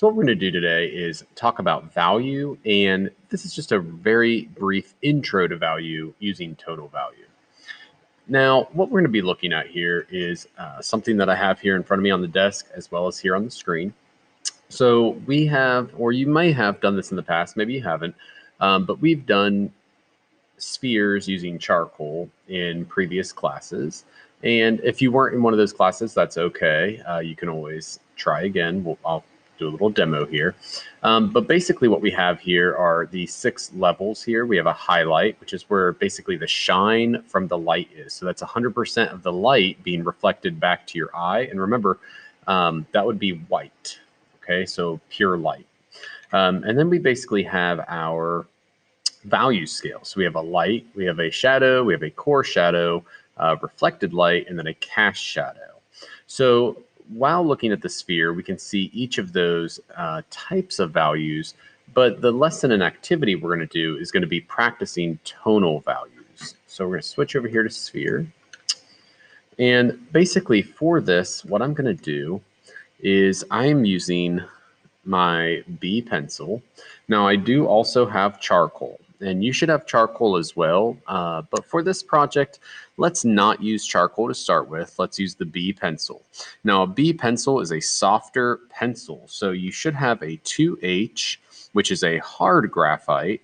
So what we're going to do today is talk about value, and this is just a very brief intro to value using total value. Now, what we're going to be looking at here is something that I have here in front of me on the desk as well as here on the screen. So we have, or you may have done this in the past, maybe you haven't, but we've done spheres using charcoal in previous classes. And if you weren't in one of those classes, that's okay. You can always try again. I'll do a little demo here. But basically what we have here are the 6 levels here. We have a highlight, which is where basically the shine from the light is. So that's 100% of the light being reflected back to your eye. And remember, that would be white. Okay, so pure light. And then we basically have our value scale. So we have a light, we have a shadow, we have a core shadow, reflected light, and then a cast shadow. So while looking at the sphere, we can see each of those types of values, but the lesson and activity we're going to do is going to be practicing tonal values. So we're going to switch over here to sphere. And basically for this, what I'm going to do is I'm using my B pencil. Now I do also have charcoal, and you should have charcoal as well. But for this project, let's not use charcoal to start with. Let's use the B pencil. Now a B pencil is a softer pencil, so you should have a 2H, which is a hard graphite,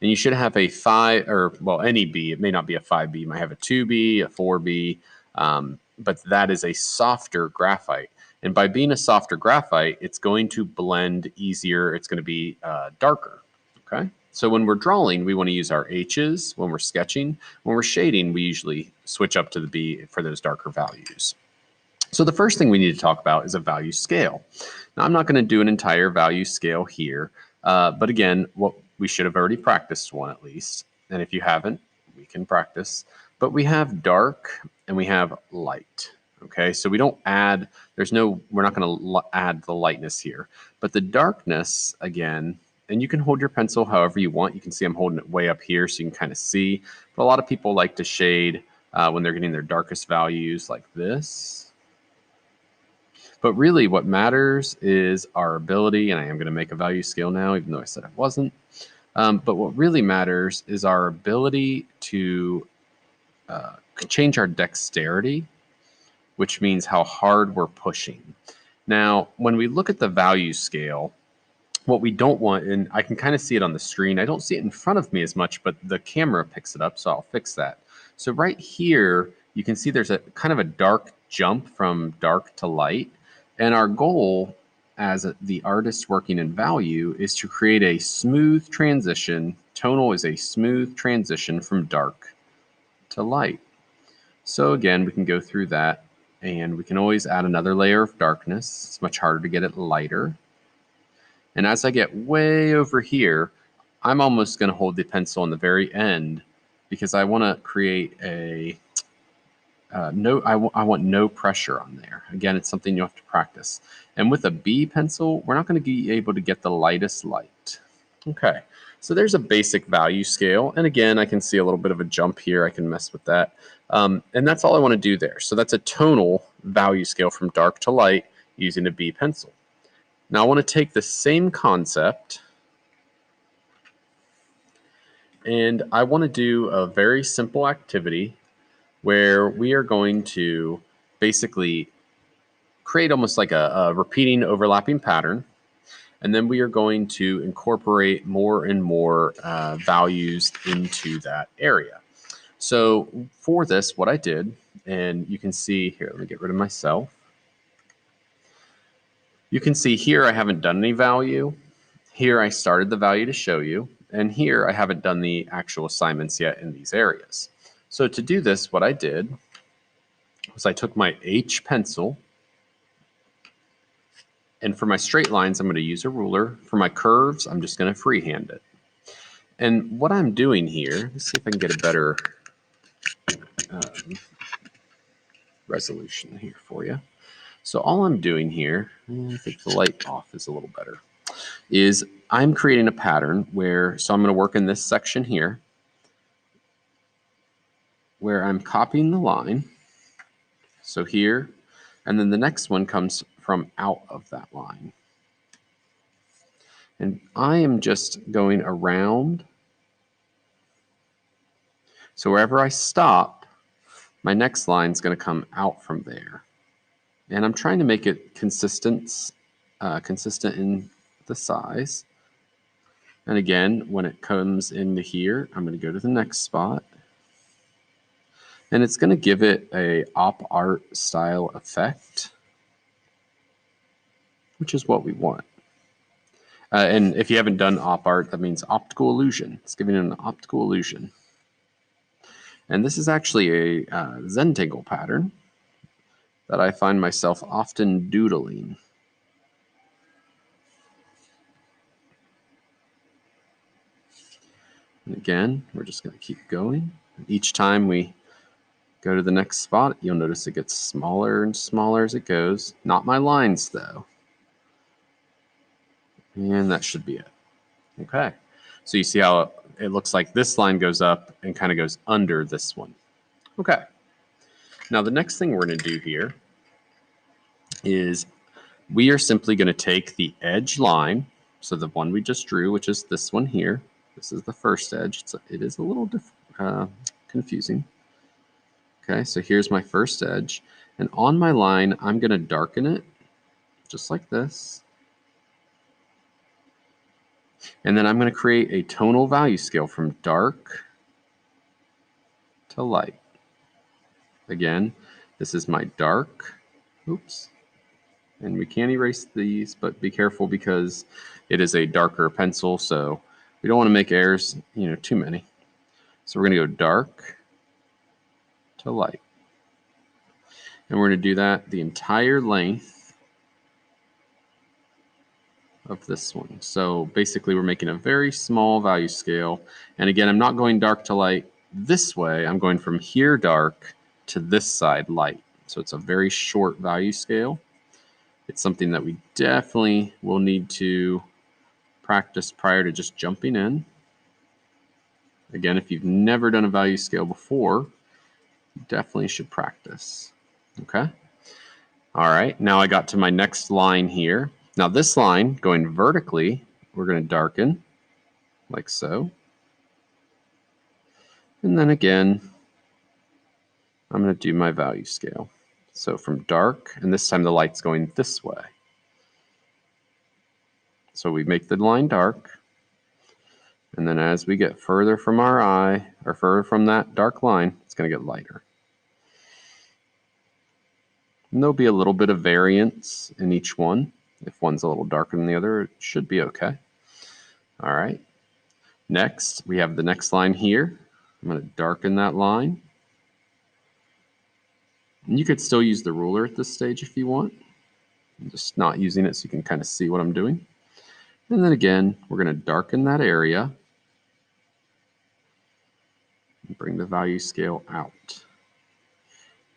and you should have a 5, or well, any B. It may not be a 5B. You might have a 2B, a 4B, but that is a softer graphite. And by being a softer graphite, it's going to blend easier. It's going to be darker. Okay. So when we're drawing, we want to use our H's. When we're sketching, when we're shading, we usually switch up to the B for those darker values. So the first thing we need to talk about is a value scale. Now I'm not going to do an entire value scale here, but again, what we should have already practiced one at least. And if you haven't, we can practice. But we have dark and we have light. Okay, so we don't add, we're not going to add the lightness here. But the darkness, again, and you can hold your pencil however you want. You can see I'm holding it way up here so you can kind of see. But a lot of people like to shade when they're getting their darkest values like this. But really what matters is our ability, and I am going to make a value scale now, even though I said I wasn't. But what really matters is our ability to change our dexterity, which means how hard we're pushing. Now, when we look at the value scale, what we don't want, and I can kind of see it on the screen. I don't see it in front of me as much, but the camera picks it up, so I'll fix that. So right here, you can see there's a kind of a dark jump from dark to light. And our goal as the artist working in value is to create a smooth transition. Tonal is a smooth transition from dark to light. So again, we can go through that, and we can always add another layer of darkness. It's much harder to get it lighter. And as I get way over here, I'm almost going to hold the pencil on the very end because I want to create a I want no pressure on there. Again, it's something you have to practice. And with a B pencil, we're not going to be able to get the lightest light. Okay, so there's a basic value scale. And again, I can see a little bit of a jump here. I can mess with that. And that's all I want to do there. So that's a tonal value scale from dark to light using a B pencil. Now I want to take the same concept and I want to do a very simple activity where we are going to basically create almost like a repeating overlapping pattern. And then we are going to incorporate more and more values into that area. So for this, what I did, and you can see here, let me get rid of myself. You can see here I haven't done any value. Here I started the value to show you, and here I haven't done the actual assignments yet in these areas. So to do this, what I did was I took my H pencil, and for my straight lines, I'm going to use a ruler. For my curves, I'm just going to freehand it. And what I'm doing here, let's see if I can get a better resolution here for you. So all I'm doing here, I think the light off is a little better, is I'm creating a pattern where, so I'm going to work in this section here, where I'm copying the line. So here, and then the next one comes from out of that line. And I am just going around. So wherever I stop, my next line is going to come out from there. And I'm trying to make it consistent in the size. And again, when it comes into here, I'm going to go to the next spot. And it's going to give it a op art style effect, which is what we want. And if you haven't done op art, that means optical illusion. It's giving it an optical illusion. And this is actually a Zentangle pattern that I find myself often doodling. And again, we're just going to keep going. Each time we go to the next spot, you'll notice it gets smaller and smaller as it goes. Not my lines, though. And that should be it. Okay. So you see how it looks like this line goes up and kind of goes under this one. Okay. Now the next thing we're going to do here is we are simply going to take the edge line, so the one we just drew, which is this one here. This is the first edge. It is a little confusing. Okay, so here's my first edge. And on my line, I'm going to darken it just like this. And then I'm going to create a tonal value scale from dark to light. Again, this is my dark. Oops. And we can't erase these, but be careful because it is a darker pencil, so we don't want to make errors, too many. So we're going to go dark to light. And we're going to do that the entire length of this one. So basically we're making a very small value scale. And again, I'm not going dark to light this way. I'm going from here dark to this side light. So it's a very short value scale. It's something that we definitely will need to practice prior to just jumping in. Again, if you've never done a value scale before, you definitely should practice. Okay. All right. Now I got to my next line here. Now this line going vertically, we're going to darken like so. And then again, I'm going to do my value scale. So from dark, and this time the light's going this way. So we make the line dark. And then as we get further from our eye, or further from that dark line, it's going to get lighter. And there'll be a little bit of variance in each one. If one's a little darker than the other, it should be okay. All right. Next, we have the next line here. I'm going to darken that line. And you could still use the ruler at this stage if you want. I'm just not using it so you can kind of see what I'm doing. And then again, we're going to darken that area and bring the value scale out.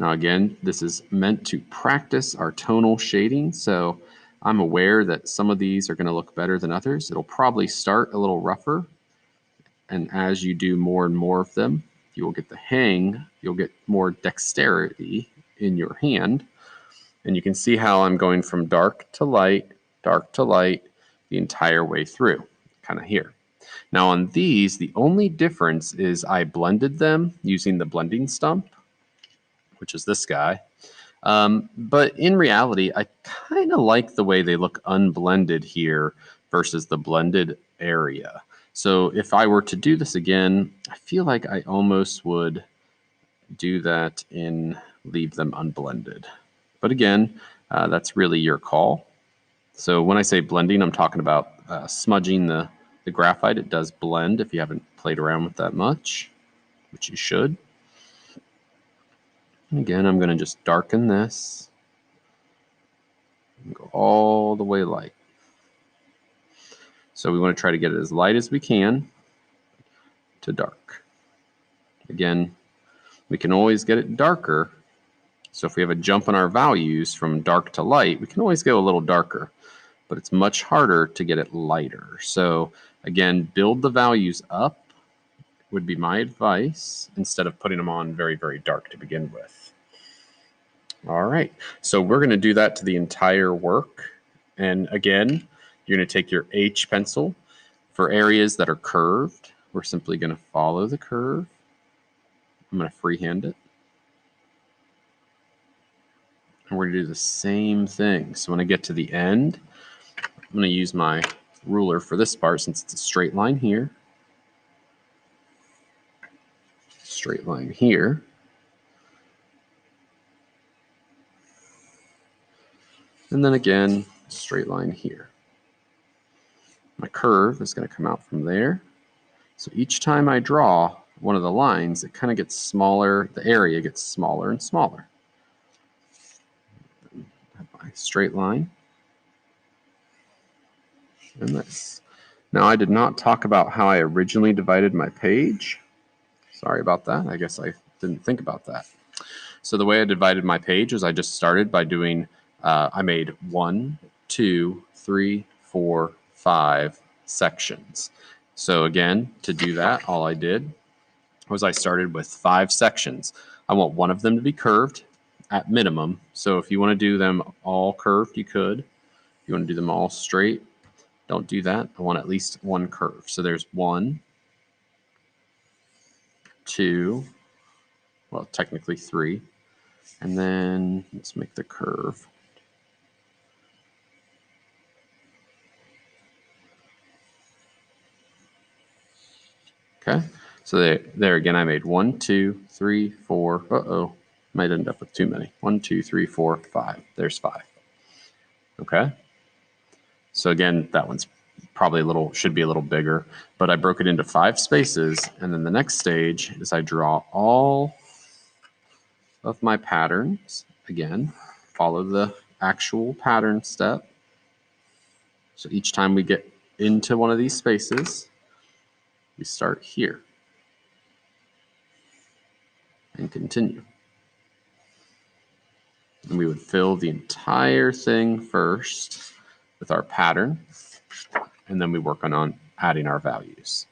Now again, this is meant to practice our tonal shading, so I'm aware that some of these are going to look better than others. It'll probably start a little rougher, and as you do more and more of them, you will get the hang, you'll get more dexterity in your hand, and you can see how I'm going from dark to light the entire way through, kind of here. Now on these, the only difference is I blended them using the blending stump, which is this guy. But in reality, I kind of like the way they look unblended here versus the blended area. So if I were to do this again, I feel like I almost would do that and leave them unblended. But again, that's really your call. So when I say blending, I'm talking about smudging the graphite. It does blend if you haven't played around with that much, which you should. And again, I'm going to just darken this and go all the way light. So we want to try to get it as light as we can to dark. Again, we can always get it darker. So if we have a jump in our values from dark to light, we can always go a little darker, but it's much harder to get it lighter. So again, build the values up would be my advice instead of putting them on very, very dark to begin with. All right, so we're going to do that to the entire work. And again, You're going to take your H pencil. For areas that are curved, we're simply going to follow the curve. I'm going to freehand it. And we're going to do the same thing. So when I get to the end, I'm going to use my ruler for this part since it's a straight line here. Straight line here. And then again, straight line here. My curve is going to come out from there. So each time I draw one of the lines, it kind of gets smaller. The area gets smaller and smaller. My straight line. And this. Now, I did not talk about how I originally divided my page. Sorry about that. I guess I didn't think about that. So the way I divided my page is I just started by doing, I made 1, 2, 3, 4, 5 sections. So again, to do that, all I did was I started with 5 sections. I want one of them to be curved at minimum. So if you want to do them all curved, you could. If you want to do them all straight, don't do that. I want at least one curve. So there's 1, 2, well, technically 3. And then let's make the curve. Okay, so there again, I made 1, 2, 3, 4. Uh-oh, might end up with too many. 1, 2, 3, 4, 5. There's 5. Okay, so again, that one's probably should be a little bigger, but I broke it into 5 spaces, and then the next stage is I draw all of my patterns. Again, follow the actual pattern step. So each time we get into one of these spaces, we start here and continue. And we would fill the entire thing first with our pattern, and then we work on adding our values.